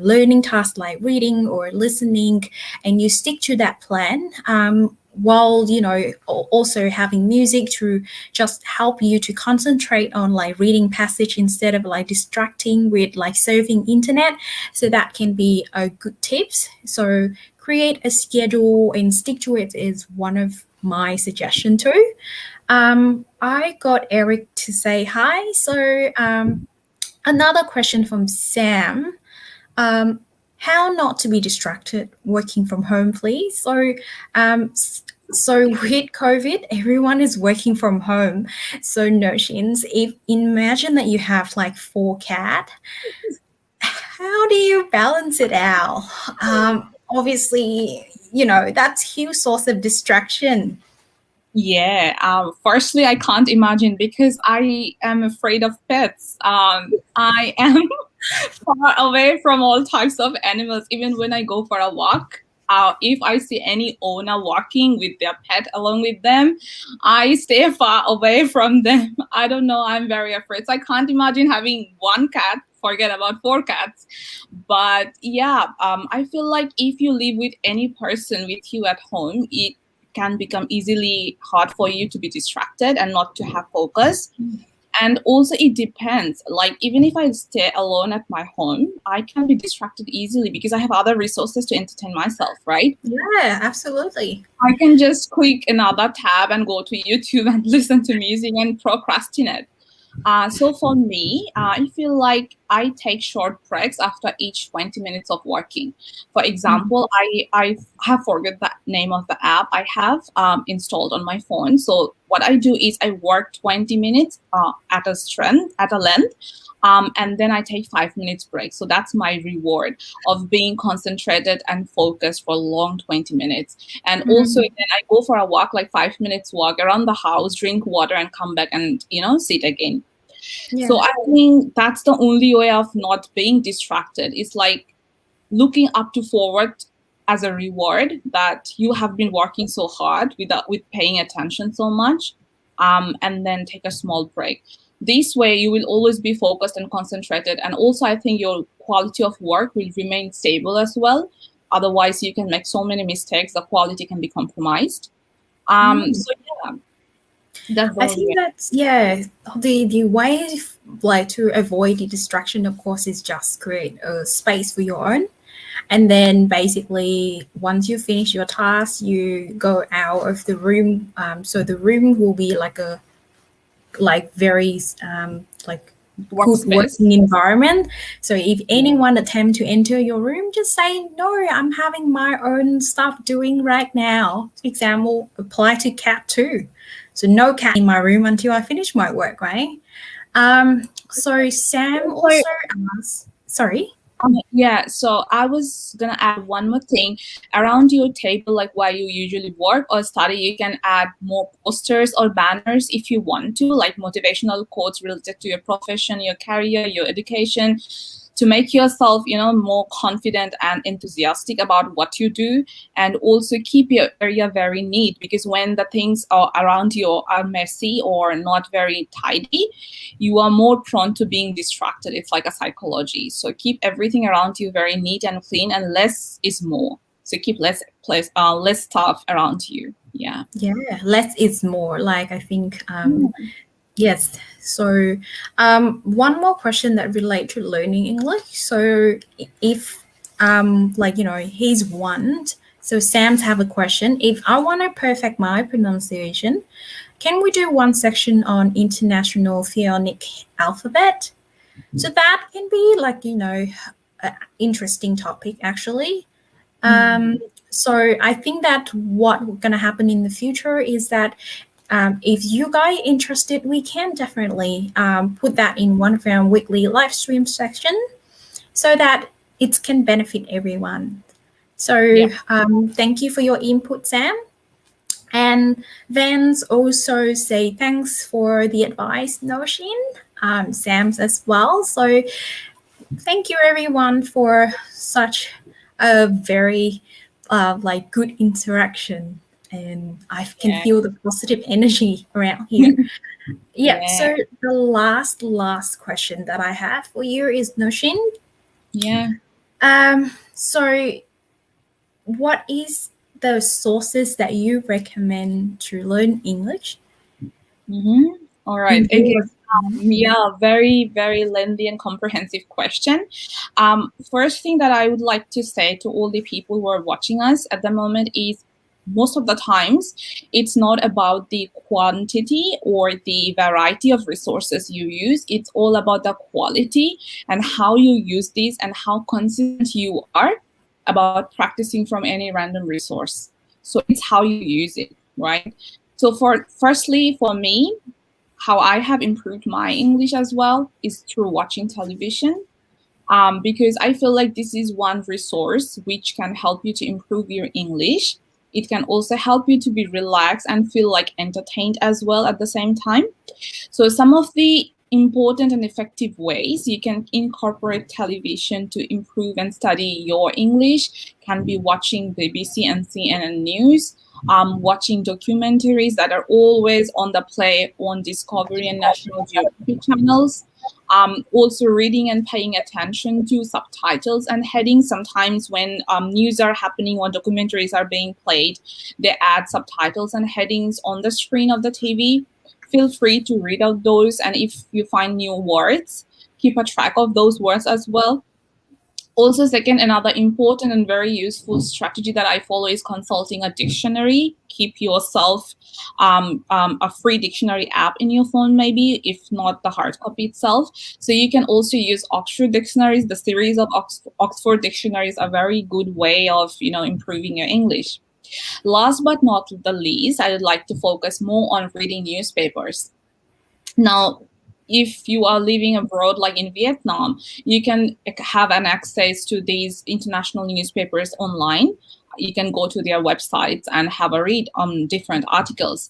Speaker 1: learning tasks like reading or listening, and you stick to that plan. While also having music to just help you to concentrate on like reading passage instead of like distracting with like surfing internet. So that can be a good tips. So create a schedule and stick to it is one of my suggestion too. I got Eric to say hi. So another question from Sam. how not to be distracted working from home, please. So with COVID, everyone is working from home. So Noshins, if imagine that you have like 4 cats, how do you balance it out? Obviously, that's huge source of distraction.
Speaker 2: Yeah. Firstly, I can't imagine because I am afraid of pets. I am far away from all types of animals. Even when I go for a walk, if I see any owner walking with their pet along with them, I stay far away from them. I don't know. I'm very afraid. So I can't imagine having 1 cat. Forget about 4 cats. But yeah, I feel like if you live with any person with you at home, it can become easily hard for you to be distracted and not to have focus. And also it depends, like even if I stay alone at my home, I can be distracted easily because I have other resources to entertain myself, right?
Speaker 1: Yeah, absolutely.
Speaker 2: I can just click another tab and go to YouTube and listen to music and procrastinate. So for me, I feel like I take short breaks after each 20 minutes of working. For example, I have forgot the name of the app I have installed on my phone. So what I do is I work 20 minutes at a length, and then I take 5 minutes break. So that's my reward of being concentrated and focused for a long 20 minutes. And also then I go for a walk, like 5 minutes walk around the house, drink water and come back and, sit again.
Speaker 1: Yeah.
Speaker 2: So I think that's the only way of not being distracted. It's like looking up to forward as a reward that you have been working so hard with paying attention so much, and then take a small break. This way you will always be focused and concentrated, and also I think your quality of work will remain stable as well. Otherwise you can make so many mistakes, the quality can be compromised. So yeah, that's
Speaker 1: I think that's the way like to avoid the distraction, of course, is just create a space for your own, and then basically once you finish your task, you go out of the room. So the room will be like a very like good working environment. So if anyone attempt to enter your room, just say no, I'm having my own stuff doing right now. For example, apply to cat too. So no cat in my room until I finish my work, right? So Sam also asked, sorry.
Speaker 2: Yeah, so I was gonna add one more thing. Around your table, like while you usually work or study, you can add more posters or banners if you want to, like motivational quotes related to your profession, your career, your education, to make yourself, more confident and enthusiastic about what you do. And also keep your area very neat, because when the things are around you are messy or not very tidy, you are more prone to being distracted. It's like a psychology. So keep everything around you very neat and clean, and less is more. So keep less stuff around you. Yeah,
Speaker 1: less is more, like I think. Yes. So one more question that relate to learning English. So if he's one. So Sam's have a question. If I want to perfect my pronunciation, can we do one section on international phonic alphabet? So that can be like, an interesting topic actually. So I think that what's going to happen in the future is that if you guys interested, we can definitely put that in one of our weekly live stream section so that it can benefit everyone. So thank you for your input, Sam. And Vans also say thanks for the advice, Noshin. Sam's as well. So thank you everyone for such a very good interaction. And I can feel the positive energy around here. So the last question that I have for you is Noshin. So what is the sources that you recommend to learn English?
Speaker 2: All right. Very, very lengthy and comprehensive question. First thing that I would like to say to all the people who are watching us at the moment is, most of the times, it's not about the quantity or the variety of resources you use. It's all about the quality and how you use these and how consistent you are about practicing from any random resource. So it's how you use it, right? So firstly, for me, how I have improved my English as well is through watching television. Because I feel like this is one resource which can help you to improve your English. It can also help you to be relaxed and feel like entertained as well at the same time. So some of the important and effective ways you can incorporate television to improve and study your English can be watching BBC and CNN news, watching documentaries that are always on the play on Discovery and National Geographic channels. Also reading and paying attention to subtitles and headings. Sometimes when news are happening or documentaries are being played, they add subtitles and headings on the screen of the TV. Feel free to read out those, and if you find new words, keep a track of those words as well. Also, second, another important and very useful strategy that I follow is consulting a dictionary. Keep yourself a free dictionary app in your phone, maybe, if not the hard copy itself. So you can also use Oxford dictionaries. The series of Oxford dictionaries are a very good way of, improving your English. Last but not the least, I would like to focus more on reading newspapers. Now, if you are living abroad, like in Vietnam, you can have an access to these international newspapers online. You can go to their websites and have a read on different articles.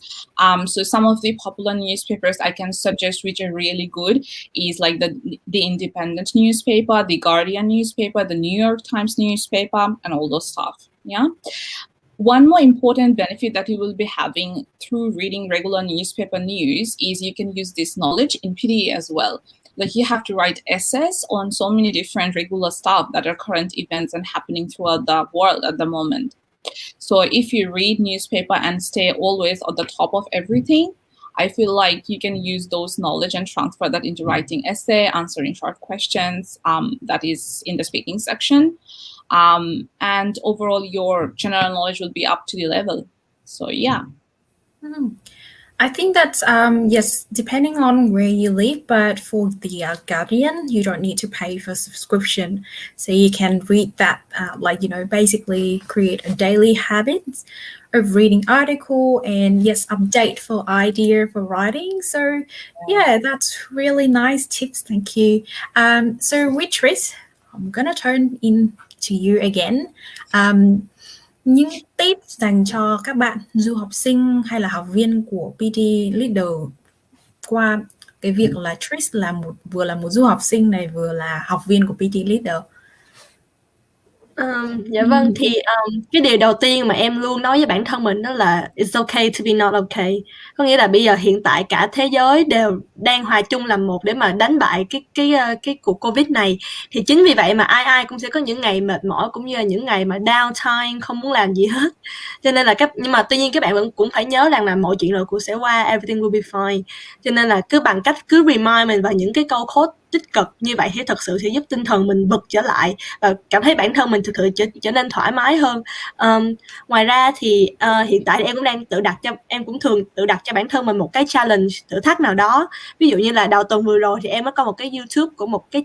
Speaker 2: So some of the popular newspapers I can suggest which are really good is like the Independent newspaper, the Guardian newspaper, the New York Times newspaper, and all those stuff. Yeah. One more important benefit that you will be having through reading regular newspaper news is you can use this knowledge in PTE as well. Like you have to write essays on so many different regular stuff that are current events and happening throughout the world at the moment. So if you read newspaper and stay always at the top of everything, I feel like you can use those knowledge and transfer that into writing essay, answering short questions, that is in the speaking section. And overall, your general knowledge will be up to the level. So, yeah.
Speaker 1: I think that's, yes, depending on where you live, but for the Guardian, you don't need to pay for subscription. So you can read that, basically create a daily habit of reading article and, yes, update for idea for writing. So, yeah, that's really nice tips. Thank you. So, Beatrice, I'm going to turn in to you again. Những tips dành cho các bạn du học sinh hay là học viên của PTE Leader qua cái việc là Trish vừa là một du học sinh này vừa là học viên của PTE Leader.
Speaker 3: Dạ vâng, thì cái điều đầu tiên mà em luôn nói với bản thân mình đó là it's okay to be not okay. Có nghĩa là bây giờ hiện tại cả thế giới đều đang hòa chung làm một để mà đánh bại cái cuộc Covid này. Thì chính vì vậy mà ai cũng sẽ có những ngày mệt mỏi cũng như là những ngày mà downtime không muốn làm gì hết. Cho nên là nhưng mà tuy nhiên các bạn vẫn cũng phải nhớ rằng là mọi chuyện rồi cũng sẽ qua, everything will be fine. Cho nên là cứ bằng cách cứ remind mình vào những cái câu quote tích cực như vậy thì thật sự sẽ giúp tinh thần mình bật trở lại và cảm thấy bản thân mình thực sự trở nên thoải mái hơn. Ngoài ra thì hiện tại thì em cũng thường tự đặt cho bản thân mình một cái challenge, thử thách nào đó. Ví dụ như là đầu tuần vừa rồi thì em có coi một cái YouTube của một cái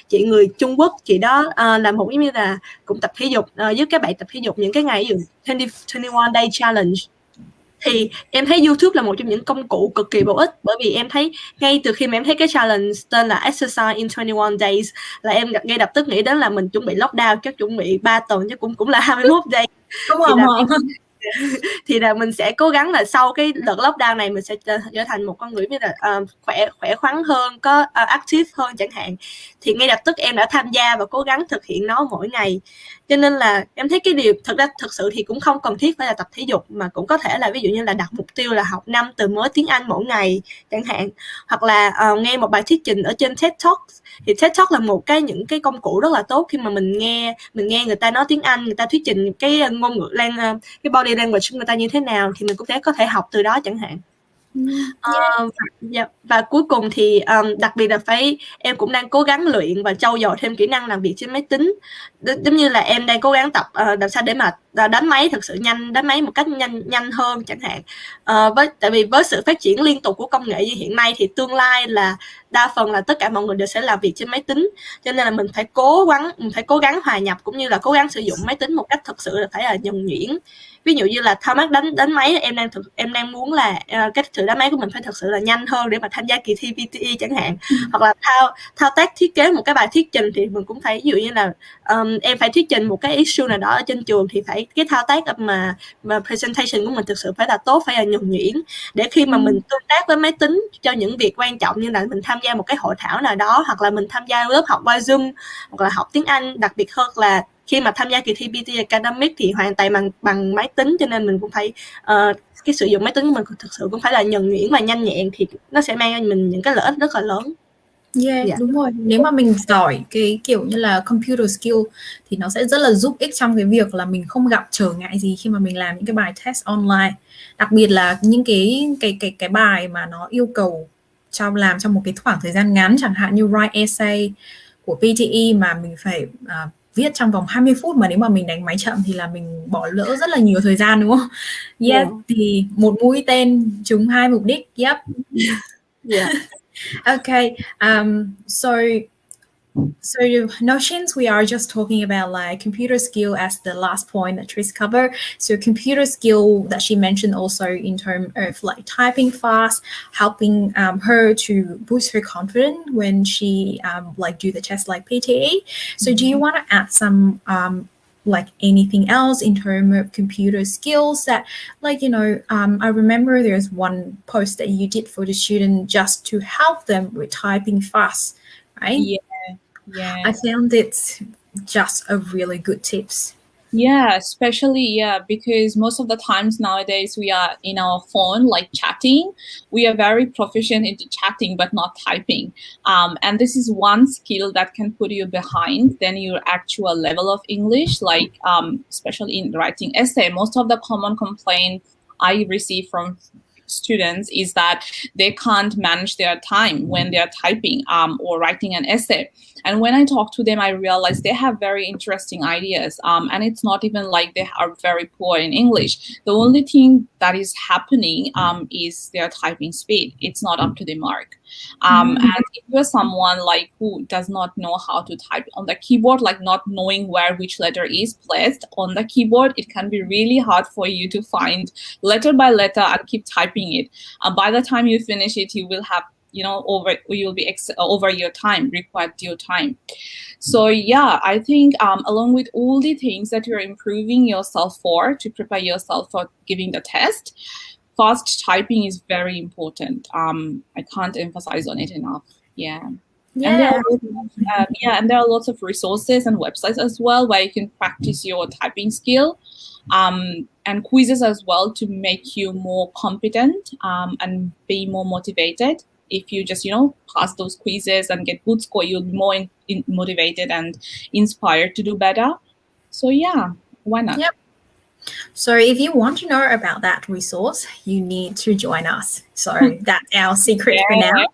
Speaker 3: chị người Trung Quốc. Chị đó làm một giống như là cũng tập thể dục, giúp các bạn tập thể dục những cái ngày ví dụ 21 day challenge. Thì em thấy YouTube là một trong những công cụ cực kỳ bổ ích, bởi vì em thấy ngay từ khi mà em thấy cái challenge tên là Exercise in 21 Days là em ngay lập tức nghĩ đến là mình chuẩn bị lockdown, chắc chuẩn bị 3 tuần chứ cũng là 21 giây. Thì là mình sẽ cố gắng là sau cái đợt lockdown này mình sẽ trở thành một con người biết là khỏe khoắn hơn, có active hơn chẳng hạn. Thì ngay lập tức em đã tham gia và cố gắng thực hiện nó mỗi ngày. Cho nên là em thấy cái điều thực sự thì cũng không cần thiết phải là tập thể dục, mà cũng có thể là ví dụ như là đặt mục tiêu là học 5 từ mới tiếng Anh mỗi ngày chẳng hạn, hoặc là nghe một bài thuyết trình ở trên TED Talk. Thì TED Talk là những cái công cụ rất là tốt khi mà mình nghe người ta nói tiếng Anh, người ta thuyết trình cái ngôn ngữ cái body language của người ta như thế nào thì mình cũng có thể học từ đó chẳng hạn. Và cuối cùng thì đặc biệt là em cũng đang cố gắng luyện và trau dồi thêm kỹ năng làm việc trên máy tính. Giống như là em đang cố gắng tập làm sao để mà đánh máy thực sự nhanh, đánh máy một cách nhanh hơn chẳng hạn. Tại vì với sự phát triển liên tục của công nghệ như hiện nay thì tương lai là đa phần là tất cả mọi người đều sẽ làm việc trên máy tính, cho nên là mình phải cố gắng hòa nhập cũng như là cố gắng sử dụng máy tính một cách thực sự là phải là nhuần nhuyễn. Ví dụ như là thao tác đánh máy, em đang muốn là cái sự đánh máy của mình phải thực sự là nhanh hơn để mà tham gia kỳ thi PTE chẳng hạn. Hoặc là thao tác thiết kế một cái bài thuyết trình thì mình cũng phải, ví dụ như là em phải thuyết trình một cái issue nào đó ở trên trường thì phải cái thao tác mà presentation của mình thực sự phải là tốt, phải là nhuần nhuyễn, để khi mà mình tương tác với máy tính cho những việc quan trọng như là mình tham gia một cái hội thảo nào đó, hoặc là mình tham gia lớp học qua Zoom, hoặc là học tiếng Anh. Đặc biệt hơn là khi mà tham gia kỳ thi PTE Academic thì hoàn toàn bằng máy tính, cho nên mình cũng phải cái sử dụng máy tính của mình thực sự cũng phải là nhuần nhuyễn và nhanh nhẹn, thì nó sẽ mang cho mình những cái lợi ích rất là lớn.
Speaker 1: Yeah, đúng rồi. Nếu mà mình giỏi cái kiểu như là computer skill thì nó sẽ rất là giúp ích trong cái việc là mình không gặp trở ngại gì khi mà mình làm những cái bài test online. Đặc biệt là những cái bài mà nó yêu cầu làm trong một cái khoảng thời gian ngắn, chẳng hạn như write essay của PTE mà mình phải viết trong vòng 20 phút, mà nếu mà mình đánh máy chậm thì là mình bỏ lỡ rất là nhiều thời gian, đúng không? Yeah, thì một mũi tên trúng hai mục đích. Yep.
Speaker 3: Yeah.
Speaker 1: Okay. So Notions, we are just talking about like computer skill as the last point that Tris covered. So computer skill that she mentioned also in terms of like typing fast, helping her to boost her confidence when she like do the test like PTE. So do you want to add some like anything else in terms of computer skills that, like, you know, I remember there's one post that you did for the student just to help them with typing fast, right?
Speaker 2: Yeah.
Speaker 1: I found it just a really good tips.
Speaker 2: Yeah, especially, because most of the times nowadays we are in our phone, like chatting. We are very proficient into chatting, but not typing. And this is one skill that can put you behind than your actual level of English, like especially in writing essay. Most of the common complaints I receive from students is that they can't manage their time when they're typing or writing an essay. And when I talk to them, I realize they have very interesting ideas. And it's not even like they are very poor in English. The only thing that is happening is their typing speed. It's not up to the mark. And if you're someone like who does not know how to type on the keyboard, like not knowing where which letter is placed on the keyboard, it can be really hard for you to find letter by letter and keep typing it. By the time you finish it, you will have, you'll be over your time, required your time. So yeah, I think along with all the things that you're improving yourself for to prepare yourself for giving the test, fast typing is very important. I can't emphasize on it enough. Yeah.
Speaker 1: Yeah.
Speaker 2: And there are lots of resources and websites as well where you can practice your typing skill, and quizzes as well to make you more competent and be more motivated. If you just, pass those quizzes and get good score, you'll be more motivated and inspired to do better. So yeah, why not?
Speaker 1: Yep. So if you want to know about that resource, you need to join us. So that's our secret for now.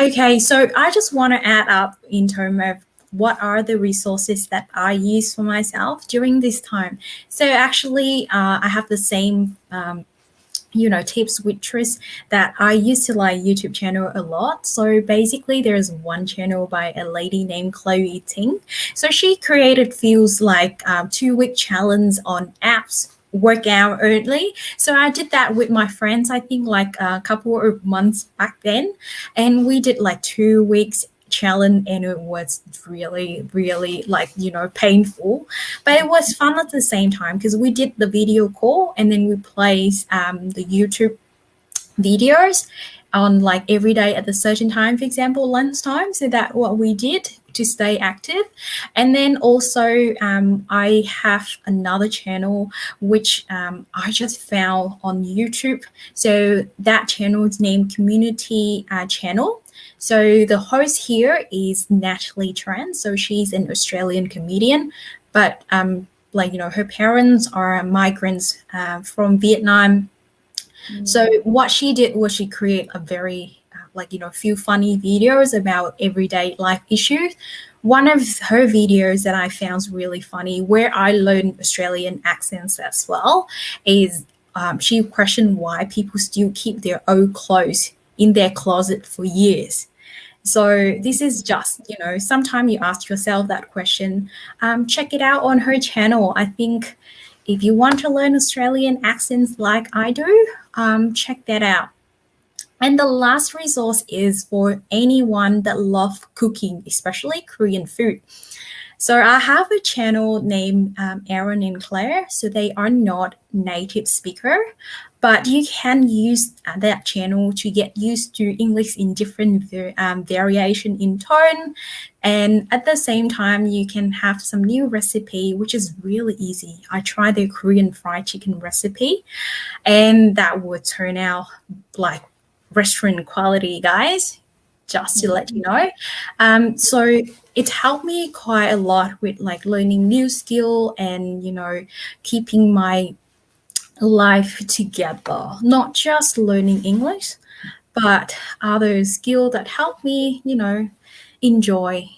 Speaker 1: Okay, so I just want to add up in terms of what are the resources that I use for myself during this time. So actually, I have the same tips with Tris, that I used to like YouTube channel a lot. So basically there's one channel by a lady named Chloe Ting. So she created feels like 2-week challenge on apps workout early. So I did that with my friends, I think like a couple of months back then. And we did like 2 weeks challenge, and it was really, really like, painful, but it was fun at the same time because we did the video call and then we placed the YouTube videos on like every day at a certain time, for example lunchtime. So that's what we did to stay active. And then also I have another channel which I just found on YouTube. So that channel is named Community Channel. So the host here is Natalie Tran. So she's an Australian comedian, but her parents are migrants from Vietnam. So what she did was she created a very few funny videos about everyday life issues, one of her videos that I found really funny, where I learned Australian accents as well, is she questioned why people still keep their old clothes in their closet for years. So this is just, sometime you ask yourself that question. Check it out on her channel. I think if you want to learn Australian accents like I do, check that out. And the last resource is for anyone that loves cooking, especially Korean food. So I have a channel named Aaron and Claire. So they are not native speaker, but you can use that channel to get used to English in different variation in tone. And at the same time, you can have some new recipe, which is really easy. I tried the Korean fried chicken recipe, and that would turn out like restaurant quality, guys, just to let you know. So it helped me quite a lot with like learning new skill and, keeping my life together, not just learning English, but other skill that help me, enjoy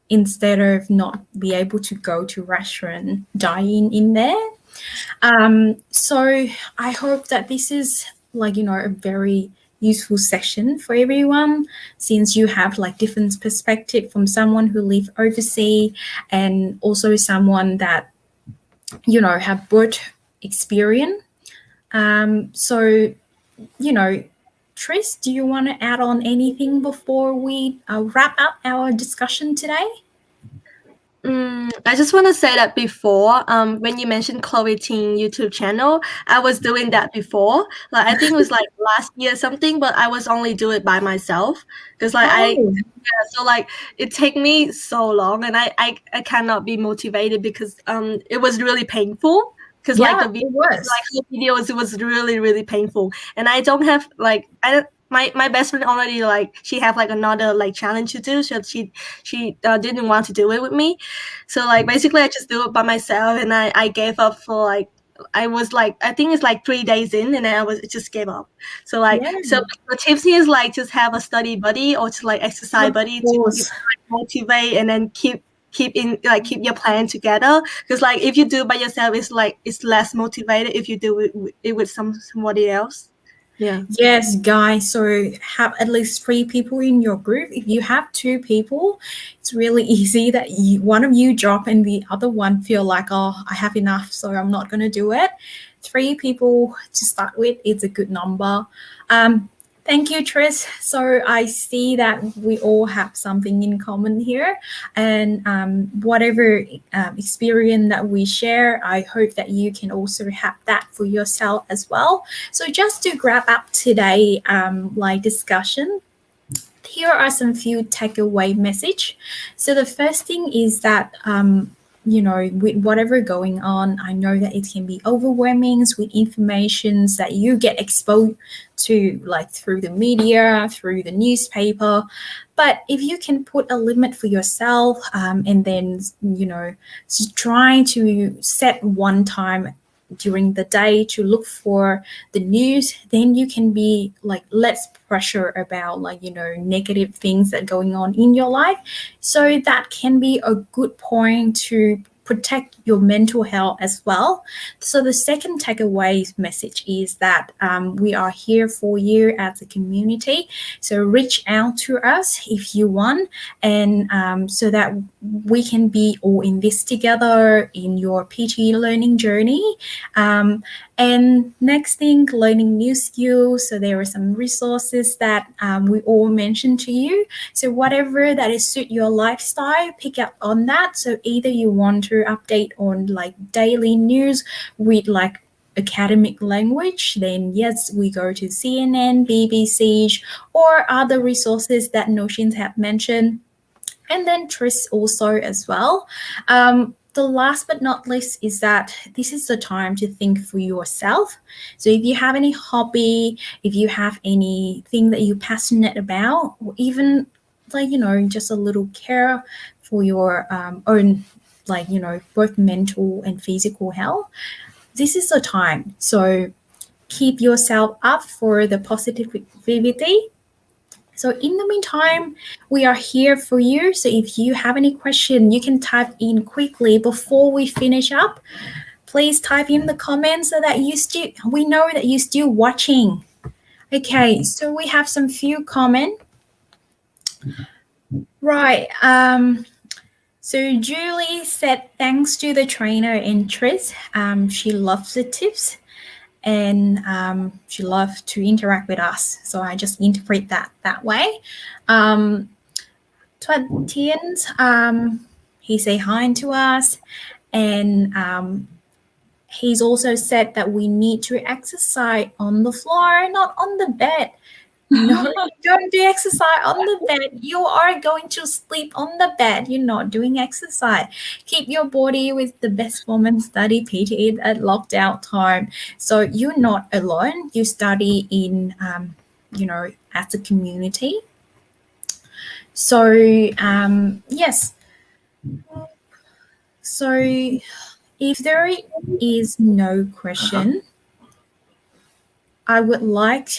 Speaker 1: instead of not be able to go to restaurant, dine in there. So I hope that this is like, a very useful session for everyone, since you have like different perspective from someone who live overseas and also someone that, have both experience. So, Tris, do you want to add on anything before we wrap up our discussion today?
Speaker 3: I just want to say that before, when you mentioned Chloe Ting YouTube channel, I was doing that before. Like I think it was like last year something, but I was only do it by myself because so like it take me so long, and I cannot be motivated because it was really painful. Because like the videos, it was really really painful, and I don't have like my best friend already like she have like another like challenge to do, so she didn't want to do it with me. So like basically I just do it by myself, and I gave up for like I was like I think it's like 3 days in, and then I just gave up. So like so the tips here is like just have a study buddy or to like exercise buddy to like, motivate and then keep your plan together, because like if you do it by yourself it's like it's less motivated if you do it with somebody else. Yeah.
Speaker 1: Yes, guys. So have at least 3 people in your group. If you have 2 people, it's really easy that one of you drop and the other one feel like, oh, I have enough, so I'm not going to do it. 3 people to start with is a good number. Thank you, Tris. So I see that we all have something in common here, and whatever experience that we share, I hope that you can also have that for yourself as well. So just to wrap up today, like discussion, here are some few takeaway message. So the first thing is that with whatever going on, I know that it can be overwhelming with informations that you get exposed to, like through the media, through the newspaper. But if you can put a limit for yourself, and then, try to set one time during the day to look for the news, then you can be like less pressure about like negative things that are going on in your life. So that can be a good point to protect your mental health as well. So the second takeaway message is that we are here for you as a community. So reach out to us if you want, and so that we can be all in this together in your PTE learning journey. And next thing, learning new skills. So there are some resources that we all mentioned to you. So whatever that is suit your lifestyle, pick up on that. So either you want to update on like daily news with like academic language, then yes, we go to CNN, BBC, or other resources that Noshin have mentioned. And then Tris also as well. The last but not least is that this is the time to think for yourself. So if you have any hobby, if you have anything that you're passionate about, or even like, just a little care for your own, like, both mental and physical health, this is the time. So keep yourself up for the positivity So in the meantime, we are here for you. So if you have any question, you can type in quickly before we finish up. Please type in the comments so that we know that you're still watching. Okay, so we have some few comments. Right. So Julie said thanks to the trainer and Tris. She loves the tips and she loves to interact with us. So I just interpret that way. Thuận Tien, he say hi to us, and he's also said that we need to exercise on the floor, not on the bed. No, don't do exercise on the bed. You are going to sleep on the bed. You're not doing exercise. Keep your body with the best woman study PTE at lockdown time. So you're not alone. You study in, as a community. So, yes. So if there is no question, I would like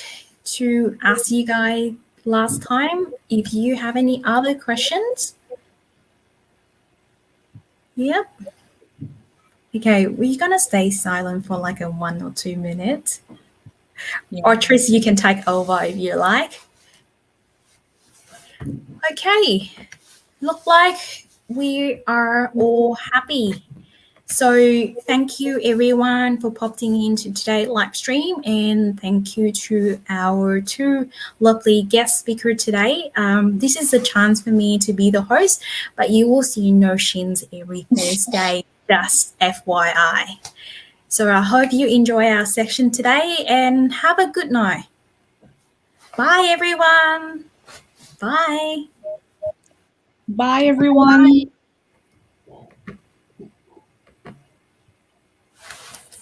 Speaker 1: to ask you guys last time if you have any other questions. Yep. Okay, we're gonna stay silent for like a 1 or 2 minutes. Yeah. Or Tris, you can take over if you like. Okay, look like we are all happy. So thank you everyone for popping into today's live stream, and thank you to our 2 lovely guest speakers today. This is a chance for me to be the host, but you will see Noshins every Thursday, just FYI. So I hope you enjoy our section today and have a good night. Bye everyone. Bye.
Speaker 2: Bye everyone. Bye.